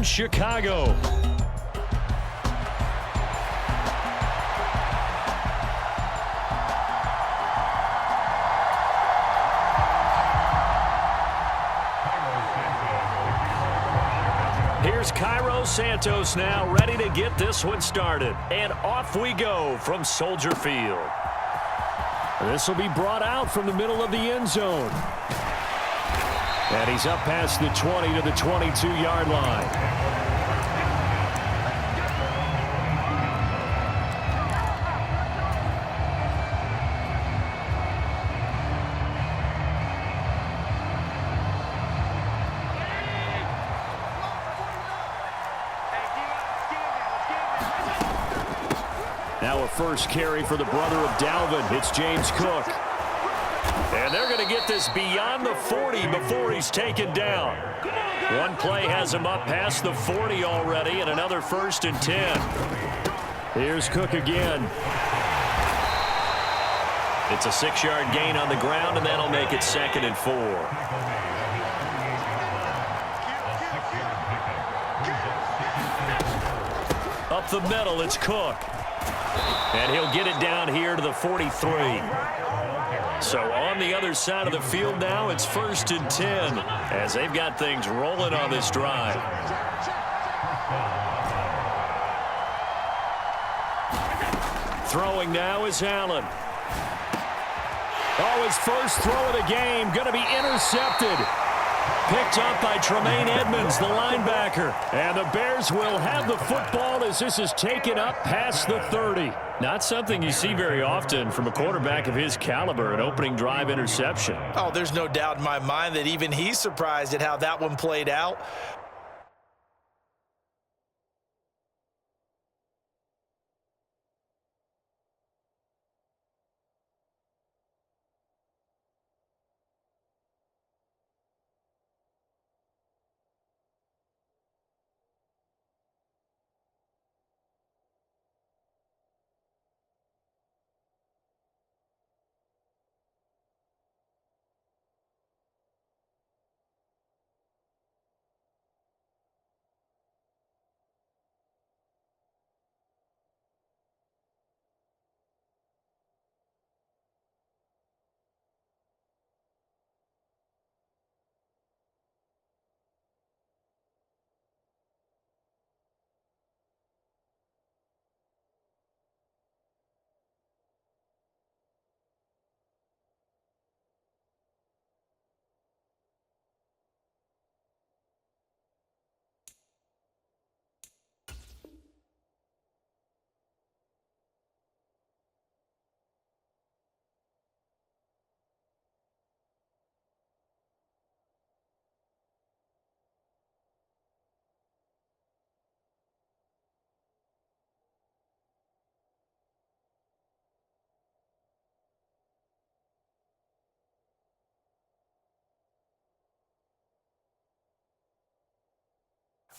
Chicago. Here's Cairo Santos now, ready to get this one started. And off we go from Soldier Field. This will be brought out from the middle of the end zone. And he's up past the 20 to the 22-yard line. Now a first carry for the brother of Dalvin. It's James Cook. And they're going to get this beyond the 40 before he's taken down. One play has him up past the 40 already, and another 1st and 10. Here's Cook again. It's a 6-yard gain on the ground, and that'll make it 2nd and 4. Up the middle, it's Cook. And he'll get it down here to the 43. So on the other side of the field now, it's 1st and 10 as they've got things rolling on this drive. Throwing now is Allen. Oh, his first throw of the game going to be intercepted. Picked up by Tremaine Edmonds, the linebacker. And the Bears will have the football as this is taken up past the 30. Not something you see very often from a quarterback of his caliber, an opening drive interception. Oh, there's no doubt in my mind that even he's surprised at how that one played out.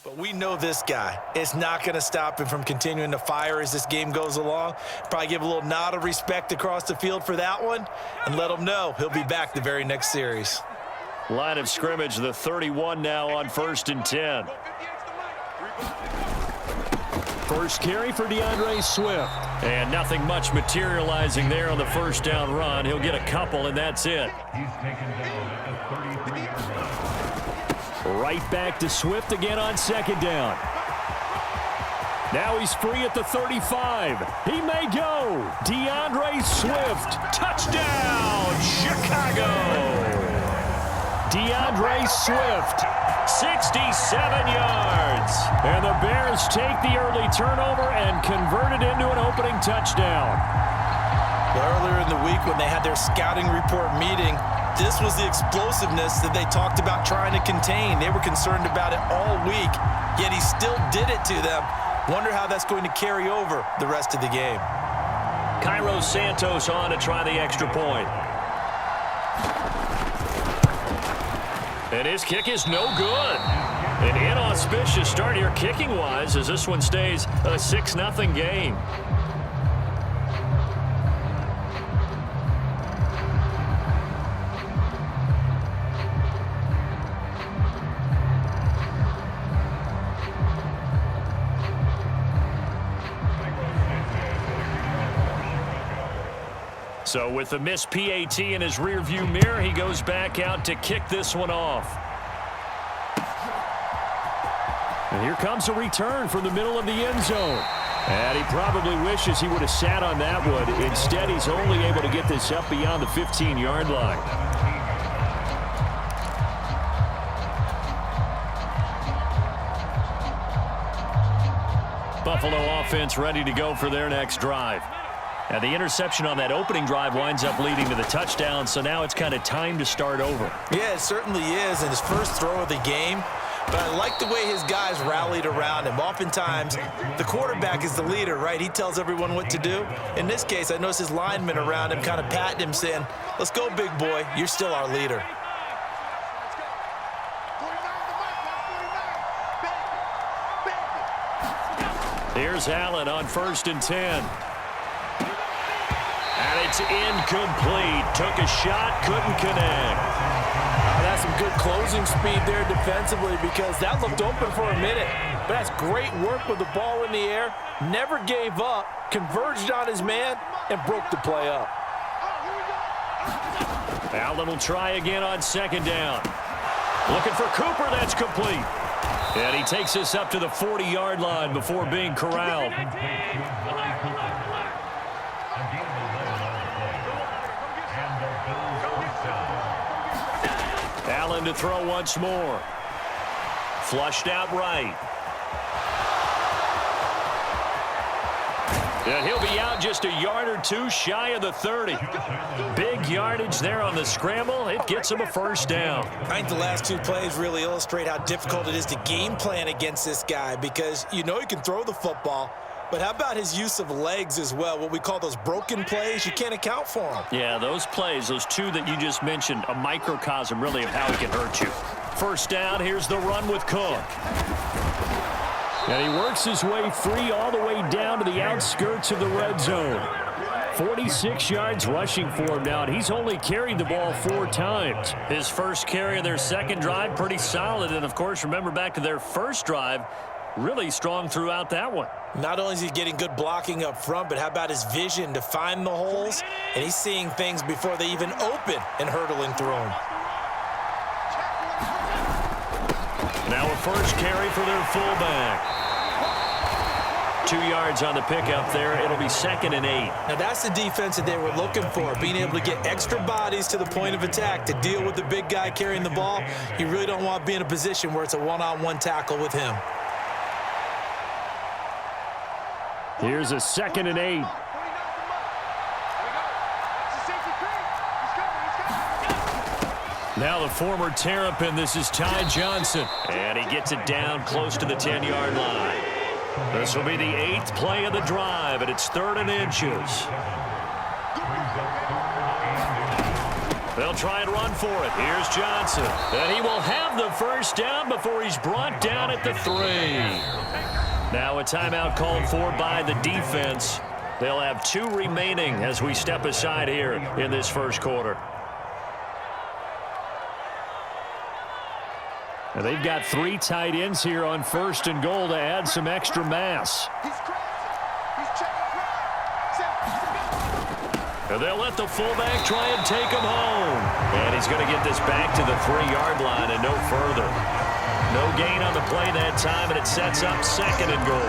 But we know this guy. It's not going to stop him from continuing to fire as this game goes along. Probably give a little nod of respect across the field for that one and let him know he'll be back the very next series. Line of scrimmage, the 31 now on 1st and 10. First carry for DeAndre Swift. And nothing much materializing there on the first down run. He'll get a couple, and that's it. He's taken down at the 33-yard line. Right back to Swift again on 2nd down. Now he's free at the 35. He may go. DeAndre Swift. Touchdown, Chicago. DeAndre Swift, 67 yards. And the Bears take the early turnover and convert it into an opening touchdown. Earlier in the week when they had their scouting report meeting, this was the explosiveness that they talked about trying to contain. They were concerned about it all week, yet he still did it to them. Wonder how that's going to carry over the rest of the game. Cairo Santos on to try the extra point. And his kick is no good. An inauspicious start here kicking-wise as this one stays a 6-0 game. So with the missed PAT in his rearview mirror, he goes back out to kick this one off. And here comes a return from the middle of the end zone. And he probably wishes he would have sat on that one. Instead, he's only able to get this up beyond the 15-yard line. Buffalo offense ready to go for their next drive. Now, the interception on that opening drive winds up leading to the touchdown, so now it's kind of time to start over. Yeah, it certainly is in his first throw of the game. But I like the way his guys rallied around him. Oftentimes, the quarterback is the leader, right? He tells everyone what to do. In this case, I noticed his linemen around him kind of patting him, saying, let's go, big boy. You're still our leader. Here's Allen on 1st and 10. And it's incomplete. Took a shot, couldn't connect. That's some good closing speed there defensively because that looked open for a minute. But that's great work with the ball in the air. Never gave up, converged on his man, and broke the play up. Allen will try again on 2nd down. Looking for Cooper, that's complete. And he takes us up to the 40-yard line before being corralled. Allen to throw once more. Flushed out right. And he'll be out just a yard or two shy of the 30. Big yardage there on the scramble. It gets him a 1st down. I think the last 2 plays really illustrate how difficult it is to game plan against this guy because you know he can throw the football, but how about his use of legs as well, what we call those broken plays? You can't account for them. Yeah, those plays, those 2 that you just mentioned, a microcosm really of how he can hurt you. 1st down, here's the run with Cook. And he works his way free all the way down to the outskirts of the red zone. 46 yards rushing for him now, and he's only carried the ball 4 times. His first carry of their second drive, pretty solid. And, of course, remember back to their first drive, really strong throughout that one. Not only is he getting good blocking up front, but how about his vision to find the holes? And he's seeing things before they even open and hurdling through them. Now a first carry for their fullback. 2 yards on the pickup there. It'll be 2nd and 8. Now that's the defense that they were looking for, being able to get extra bodies to the point of attack to deal with the big guy carrying the ball. You really don't want to be in a position where it's a one-on-one tackle with him. Here's a 2nd and 8. Now the former Terrapin, this is Ty Johnson. And he gets it down close to the 10-yard line. This will be the 8th play of the drive, and it's 3rd and inches. They'll try and run for it. Here's Johnson. And he will have the 1st down before he's brought down at the 3. Now a timeout called for by the defense. They'll have 2 remaining as we step aside here in this first quarter. Now they've got 3 tight ends here on 1st and goal to add some extra mass. And they'll let the fullback try and take him home. And he's going to get this back to the 3-yard line and no further. No gain on the play that time, and it sets up 2nd and goal.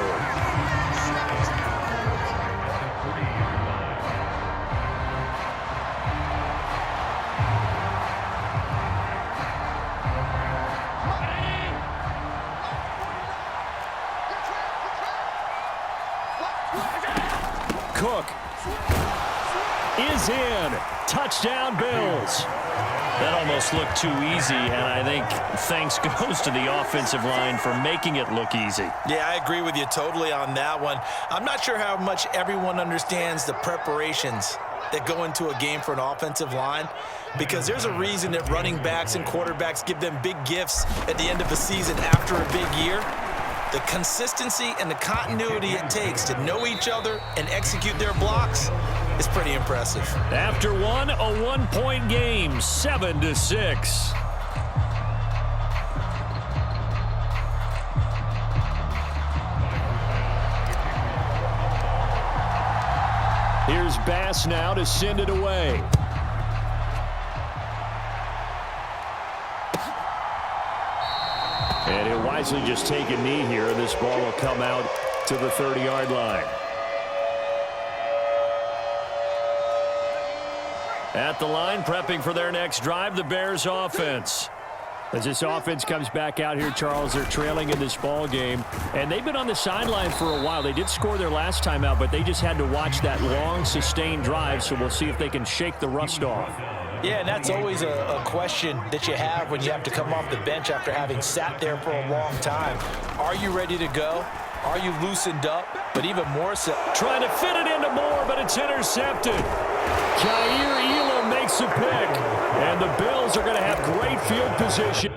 Cook is in. Touchdown, Bills. That almost looked too easy, and I think thanks goes to the offensive line for making it look easy. Yeah, I agree with you totally on that one. I'm not sure how much everyone understands the preparations that go into a game for an offensive line, because there's a reason that running backs and quarterbacks give them big gifts at the end of the season after a big year. The consistency and the continuity it takes to know each other and execute their blocks is pretty impressive. After one, a 1-point game, 7-6. Here's Bass now to send it away. And he'll wisely just take a knee here, and this ball will come out to the 30-yard line. At the line, prepping for their next drive, the Bears offense. As this offense comes back out here, Charles, they're trailing in this ball game, and they've been on the sideline for a while. They did score their last time out, but they just had to watch that long, sustained drive, so we'll see if they can shake the rust off. Yeah, and that's always a question that you have when you have to come off the bench after having sat there for a long time. Are you ready to go? Are you loosened up? But even more so, trying to fit it into Moore, but it's intercepted. Jair Elam makes a pick, and the Bills are going to have great field position.